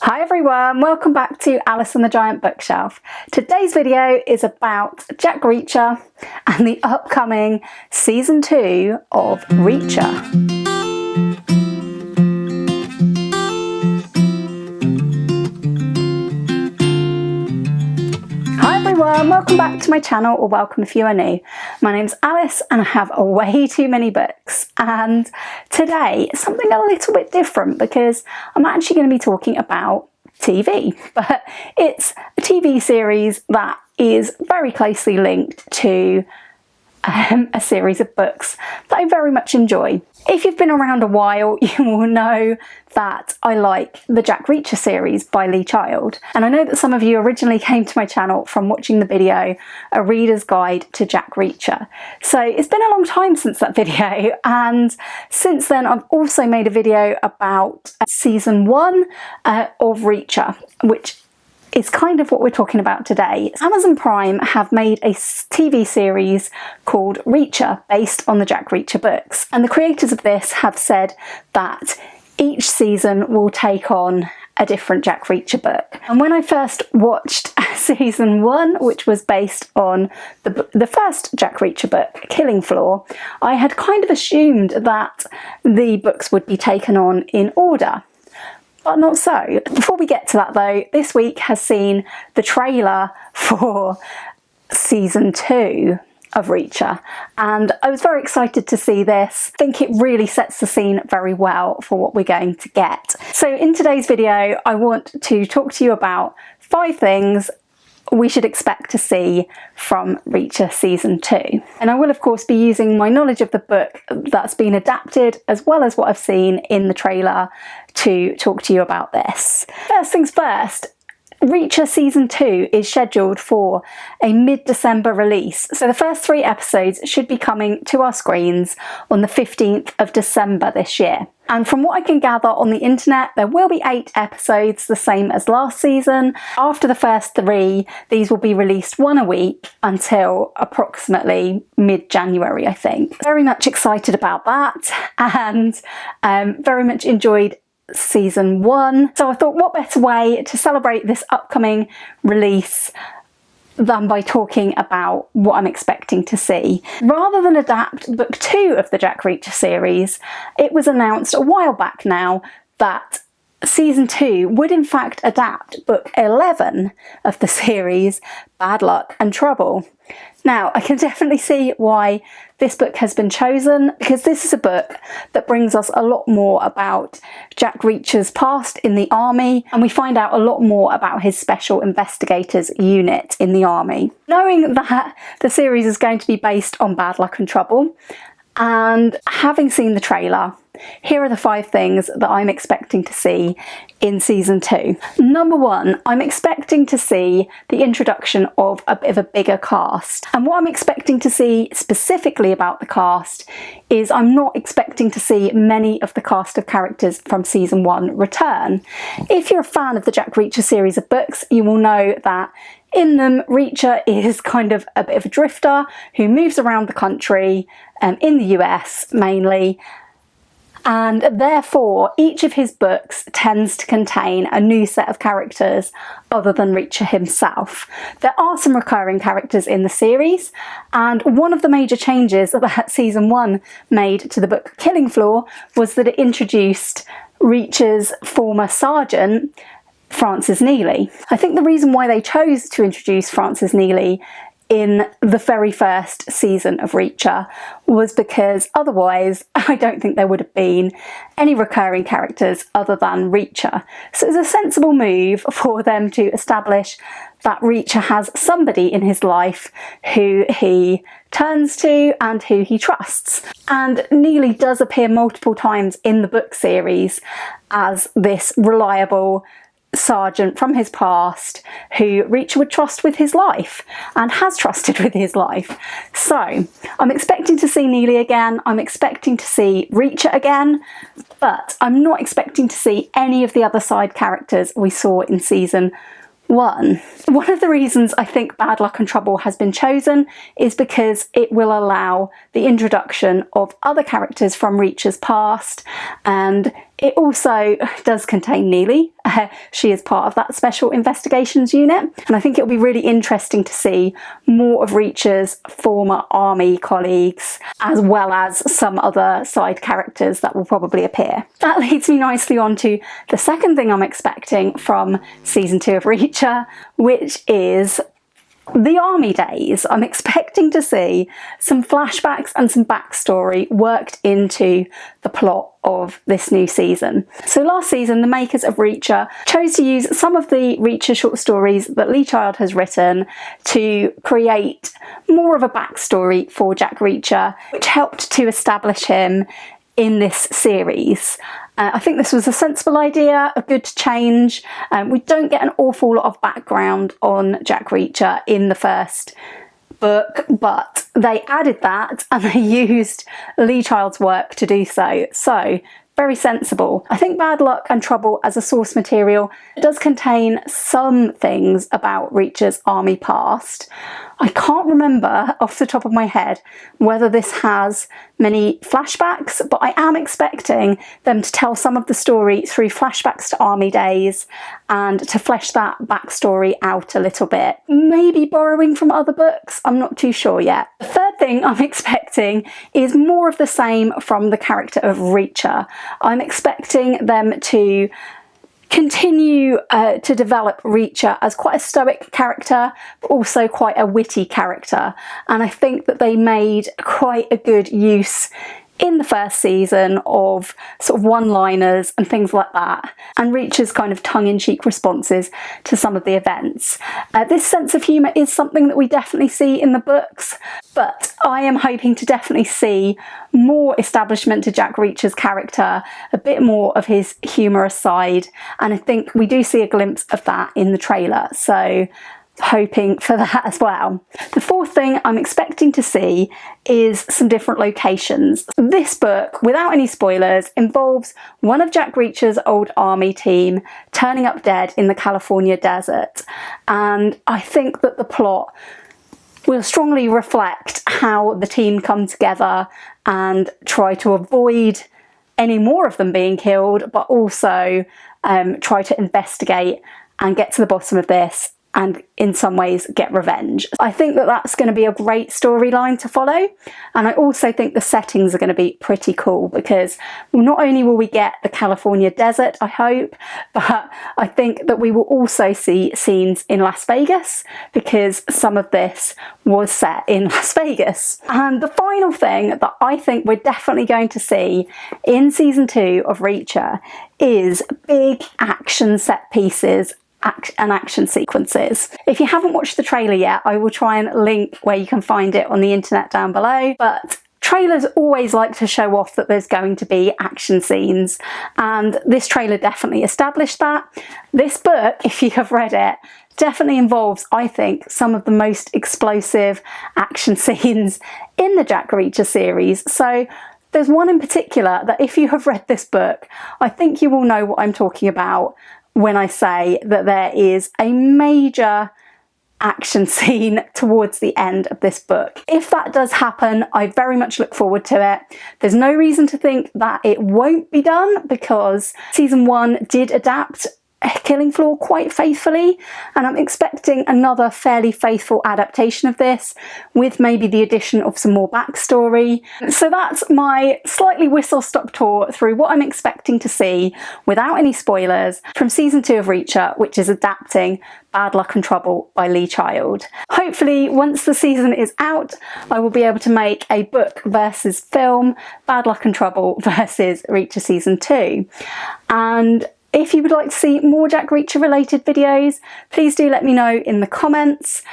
Hi everyone, welcome back to Alice on the Giant Bookshelf. Today's video is about Jack Reacher and the upcoming season 2 of Reacher. Hi everyone, welcome back to my channel, or welcome if you are new. My name's Alice and I have way too many books, and today something a little bit different because I'm actually going to be talking about TV, but it's a TV series that is very closely linked to a series of books that I very much enjoy. If you've been around a while, you will know that I like the Jack Reacher series by Lee Child, and I know that some of you originally came to my channel from watching the video A Reader's Guide to Jack Reacher. So it's been a long time since that video, and since then I've also made a video about season 1 of Reacher, which is kind of what we're talking about today. Amazon Prime have made a TV series called Reacher based on the Jack Reacher books, and the creators of this have said that each season will take on a different Jack Reacher book. And when I first watched season 1, which was based on the first Jack Reacher book, Killing Floor, I had kind of assumed that the books would be taken on in order. But not so. Before we get to that though, this week has seen the trailer for season 2 of Reacher, and I was very excited to see this. I think it really sets the scene very well for what we're going to get. So in today's video, I want to talk to you about 5 things we should expect to see from Reacher season 2. And I will of course be using my knowledge of the book that's been adapted, as well as what I've seen in the trailer, to talk to you about this. First things first, Reacher season 2 is scheduled for a mid-December release. So the first 3 episodes should be coming to our screens on the 15th of December this year. And from what I can gather on the internet, there will be 8 episodes, the same as last season. After the first 3, these will be released 1 a week until approximately mid-January, I think. Very much excited about that, and very much enjoyed season 1. So I thought, what better way to celebrate this upcoming release than by talking about what I'm expecting to see. Rather than adapt book 2 of the Jack Reacher series, it was announced a while back now that season 2 would in fact adapt book 11 of the series, Bad Luck and Trouble. Now, I can definitely see why this book has been chosen, because this is a book that brings us a lot more about Jack Reacher's past in the army, and we find out a lot more about his Special Investigators unit in the army. Knowing that the series is going to be based on Bad Luck and Trouble, and having seen the trailer, here are the 5 things that I'm expecting to see in season 2. Number 1, I'm expecting to see the introduction of a bit of a bigger cast. And what I'm expecting to see specifically about the cast is I'm not expecting to see many of the cast of characters from season 1 return. If you're a fan of the Jack Reacher series of books, you will know that in them, Reacher is kind of a bit of a drifter who moves around the country, in the US mainly, and therefore each of his books tends to contain a new set of characters other than Reacher himself. There are some recurring characters in the series, and one of the major changes that season 1 made to the book Killing Floor was that it introduced Reacher's former sergeant, Francis Neely. I think the reason why they chose to introduce Francis Neely in the very first season of Reacher was because otherwise I don't think there would have been any recurring characters other than Reacher. So it's a sensible move for them to establish that Reacher has somebody in his life who he turns to and who he trusts. And Neely does appear multiple times in the book series as this reliable sergeant from his past who Reacher would trust with his life, and has trusted with his life. So I'm expecting to see Neely again, I'm expecting to see Reacher again, but I'm not expecting to see any of the other side characters we saw in season 1. One of the reasons I think Bad Luck and Trouble has been chosen is because it will allow the introduction of other characters from Reacher's past, and It also does contain Neely. She is part of that special investigations unit, and I think it'll be really interesting to see more of Reacher's former army colleagues, as well as some other side characters that will probably appear. That leads me nicely on to the second thing I'm expecting from season 2 of Reacher, which is the army days. I'm expecting to see some flashbacks and some backstory worked into the plot of this new season. So last season, the makers of Reacher chose to use some of the Reacher short stories that Lee Child has written to create more of a backstory for Jack Reacher, which helped to establish him in this series. I think this was a sensible idea, a good change. We don't get an awful lot of background on Jack Reacher in the first book, but they added that and they used Lee Child's work to do so. So, very sensible. I think Bad Luck and Trouble as a source material does contain some things about Reacher's army past. I can't remember off the top of my head whether this has many flashbacks, but I am expecting them to tell some of the story through flashbacks to army days and to flesh that backstory out a little bit. Maybe borrowing from other books, I'm not too sure yet. The third thing I'm expecting is more of the same from the character of Reacher. I'm expecting them to continue to develop Reacher as quite a stoic character, but also quite a witty character. And I think that they made quite a good use in the first season of sort of one-liners and things like that, and Reacher's kind of tongue-in-cheek responses to some of the events. This sense of humour is something that we definitely see in the books, but I am hoping to definitely see more establishment to Jack Reacher's character, a bit more of his humorous side, and I think we do see a glimpse of that in the trailer, so hoping for that as well. The fourth thing I'm expecting to see is some different locations. This book, without any spoilers, involves one of Jack Reacher's old army team turning up dead in the California desert, and I think that the plot will strongly reflect how the team come together and try to avoid any more of them being killed, but also try to investigate and get to the bottom of this and in some ways get revenge. I think that that's going to be a great storyline to follow, and I also think the settings are going to be pretty cool because not only will we get the California desert, I hope, but I think that we will also see scenes in Las Vegas because some of this was set in Las Vegas. And the final thing that I think we're definitely going to see in season 2 of Reacher is big action set pieces and action sequences. If you haven't watched the trailer yet, I will try and link where you can find it on the internet down below, but trailers always like to show off that there's going to be action scenes, and this trailer definitely established that. This book, if you have read it, definitely involves, I think, some of the most explosive action scenes in the Jack Reacher series. So there's one in particular that if you have read this book, I think you will know what I'm talking about when I say that there is a major action scene towards the end of this book. If that does happen, I very much look forward to it. There's no reason to think that it won't be done because season 1 did adapt Killing Floor quite faithfully, and I'm expecting another fairly faithful adaptation of this with maybe the addition of some more backstory. So that's my slightly whistle-stop tour through what I'm expecting to see without any spoilers from season 2 of Reacher, which is adapting Bad Luck and Trouble by Lee Child. Hopefully once the season is out I will be able to make a book versus film, Bad Luck and Trouble versus Reacher season 2. And if you would like to see more Jack Reacher related videos, please do let me know in the comments.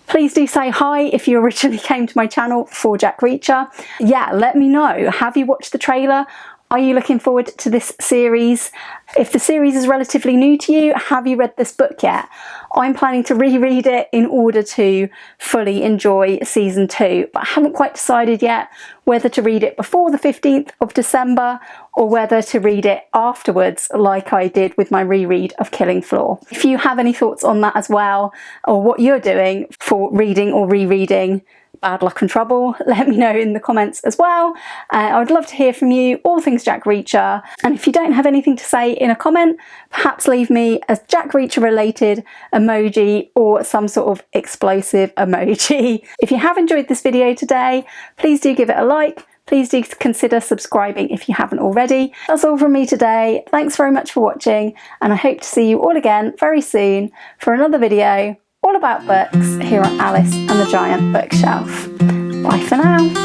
Please do say hi if you originally came to my channel for Jack Reacher. Yeah, let me know. Have you watched the trailer? Are you looking forward to this series? If the series is relatively new to you, have you read this book yet? I'm planning to reread it in order to fully enjoy season 2, but I haven't quite decided yet whether to read it before the 15th of December or whether to read it afterwards like I did with my reread of Killing Floor. If you have any thoughts on that as well, or what you're doing for reading or rereading bad luck and trouble, let me know in the comments as well. I would love to hear from you, all things Jack Reacher. And if you don't have anything to say in a comment, perhaps leave me a Jack Reacher related emoji or some sort of explosive emoji. If you have enjoyed this video today, please do give it a like. Please do consider subscribing if you haven't already. That's all from me today. Thanks very much for watching, and I hope to see you all again very soon for another video all about books here on Alice and the Giant Bookshelf. Bye for now.